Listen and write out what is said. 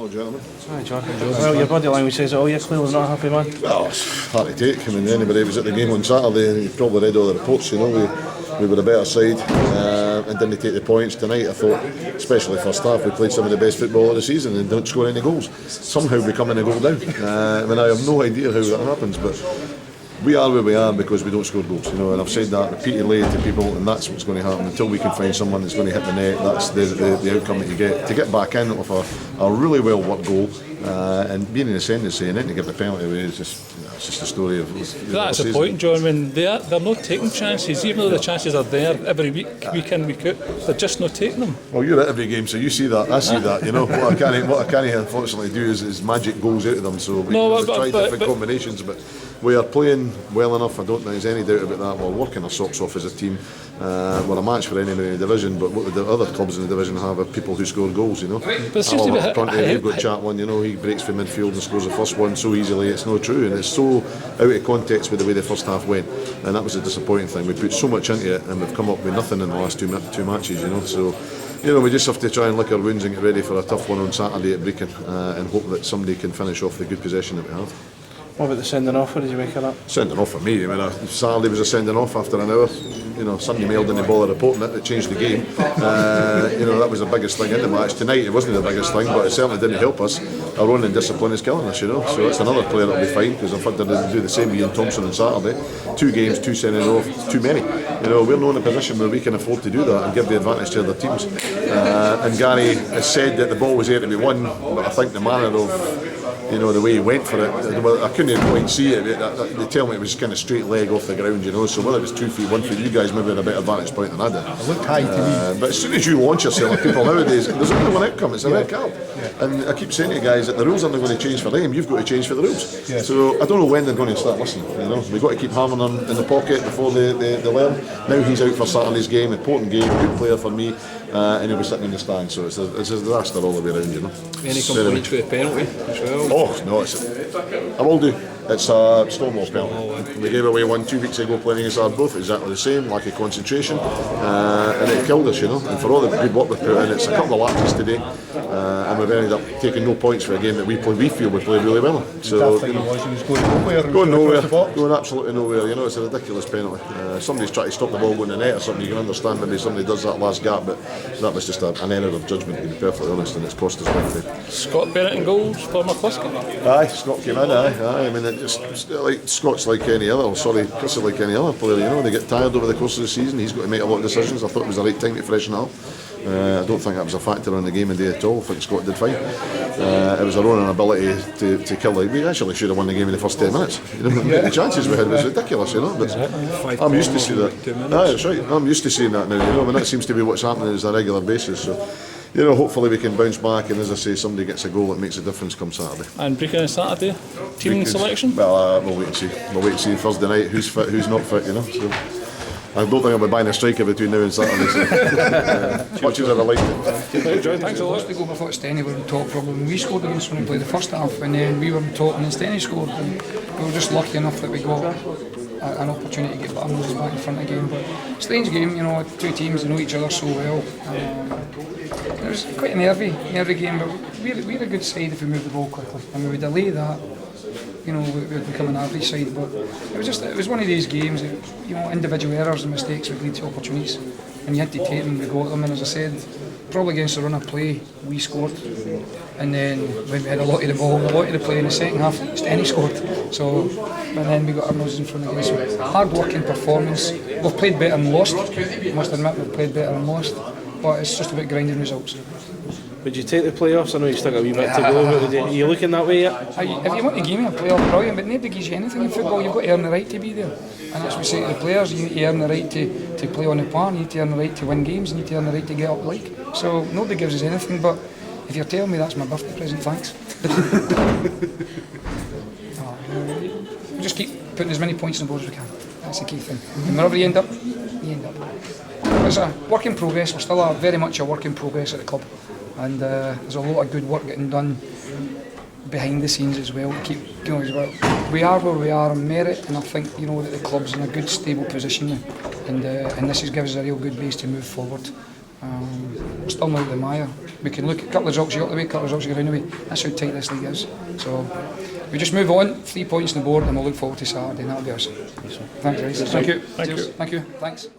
Hello, gentlemen. Hi, John. Well, your body language says it all. You're clearly not happy, man. Well, it's hard to take. I mean, anybody who was at the game on Saturday, you probably read all the reports. You know, we were a better side and didn't take the points tonight. I thought, especially first half, we played some of the best football of the season and don't score any goals. Somehow we come in a goal down. I mean, I have no idea how that happens, but we are where we are because we don't score goals, you know, and I've said that repeatedly to people, and that's what's going to happen until we can find someone that's going to hit the net. That's the outcome that you get. To get back in with a really well worked goal and being in the ascendancy and then to give the penalty away is just, you know, it's just a story of. That's the point, John. When they're not taking chances, even though the chances are there every week in, week out, they're just not taking them. Well, you're at every game, so you see that. I see that. You know, what I can't unfortunately do is magic goals out of them. So we try different combinations, but we are playing well enough. I don't think there's any doubt about that. We're working our socks off as a team. We're a match for anybody in the division, but what the other clubs in the division have are people who score goals, you know. But it seems to be you've got Chapman, you know, he breaks from midfield and scores the first one so easily. It's not true, and it's so out of context with the way the first half went, and that was a disappointing thing. We put so much into it and we've come up with nothing in the last two matches, you know. So, you know, we just have to try and lick our wounds and get ready for a tough one on Saturday at Brecon and hope that somebody can finish off the good possession that we have. What about the sending off? What did you make of that? Sending off for me. I mean, Saturday was a sending off after an hour. You know, Sunday Mail didn't bother reporting it. It changed the game. You know, that was the biggest thing in the match. Tonight it wasn't the biggest thing, but it certainly didn't help us. Our own indiscipline is killing us, you know. So it's another player that'll be fine because in fact they didn't do the same with Ian Thompson on Saturday. 2 games, 2 sending off, too many. You know, we're not in a position where we can afford to do that and give the advantage to other teams. And Gary has said that the ball was there to be won, but I think the manner of, you know, the way he went for it, I couldn't quite see it. They tell me it was kind of straight leg off the ground, you know. So whether it was 2 feet, 1 foot, you guys maybe had a better vantage point than I did. It looked high to me. But as soon as you launch yourself at people nowadays, there's only one outcome, it's a red card. And I keep saying to you guys that the rules aren't going to change for them, you've got to change for the rules. So I don't know when they're going to start listening, you know. We've got to keep hammering them in the pocket before they learn. Now he's out for Saturday's game, important game, good player for me, and he'll be sitting in the stand, so it's a disaster all the way around, you know. Any complaints with the penalty as well? Oh, no, I will do. It's a Stonewall penalty. We gave away one 2 weeks ago playing against Arbroath, exactly the same, lack of concentration, and it killed us, you know. And for all the good work we've put in, it's a couple of lapses today, and we've ended up taking no points for a game that we feel we played really well in. So, you know, going absolutely nowhere, you know, it's a ridiculous penalty. Somebody's trying to stop the ball going in the net or something, you can understand maybe somebody does that last gap, but that was just an error of judgment, to be perfectly honest, and it's cost us money. Scott Bennett in goals for McCluskey? Aye, Scott came in, aye. I mean, Scott's like any other, Chris is like any other player, you know. They get tired over the course of the season, he's got to make a lot of decisions. I thought it was the right time to freshen up. I don't think that was a factor in the game today at all. I think Scott did fine. It was our own inability to kill it. We actually should have won the game in the first 10 minutes. You know, the chances we had was ridiculous, you know. But I'm used to seeing that. Aye, that's right. I'm used to seeing that now, you know. I mean, that seems to be what's happening on a regular basis. So, you know, hopefully we can bounce back, and as I say, somebody gets a goal that makes a difference come Saturday. And Brecon on Saturday, team selection? Well, we'll wait and see. We'll wait and see Thursday night who's fit, who's not fit, you know. So I don't think I'll be buying a striker between now and Saturday. So, much as I'd like to. Thanks a lot. To go before Steny were on top probably when we scored against when we played the first half, and then we were on top and then Steny scored, and we were just lucky enough that we got an opportunity to get our noses back in front again. But strange game, you know, 2 teams that know each other so well. It was quite a nervy game, but we're a good side if we move the ball quickly, and we would delay that, you know, we would become an average side. But it was one of these games that, you know, individual errors and mistakes would lead to opportunities, and you had to take them, we got them, and as I said, probably against the run of play we scored, and then when we had a lot of the ball, a lot of the play in the second half, Steny scored. So, and then we got our noses in front again. So hard working performance. We've played better and lost, I must admit we've played better and lost, but it's just about grinding results. Would you take the playoffs? I know you've still got a wee bit to go, but are you looking that way yet? If you want to give me a playoff, brilliant, but nobody gives you anything in football. You've got to earn the right to be there. And that's what we say to the players, you need to earn the right to play on the plan, you need to earn the right to win games, you need to earn the right to get up the league. So nobody gives us anything, but if you're telling me that's my birthday present, thanks. We'll just keep putting as many points on the board as we can. That's the key thing. And wherever you end up, you end up. It's a work in progress. We're still very much a work in progress at the club, and there's a lot of good work getting done behind the scenes as well. We are where we are on merit, and I think, you know, that the club's in a good stable position now, and this has given us a real good base to move forward. We're still not out of the mire. We can look at a couple of results you got the way, a couple of results you got the way. That's how tight this league is. So we just move on, 3 points on the board, and we'll look forward to Saturday, and that'll be us. Thanks, guys. Thank you. Thank you. Thank you. Thanks.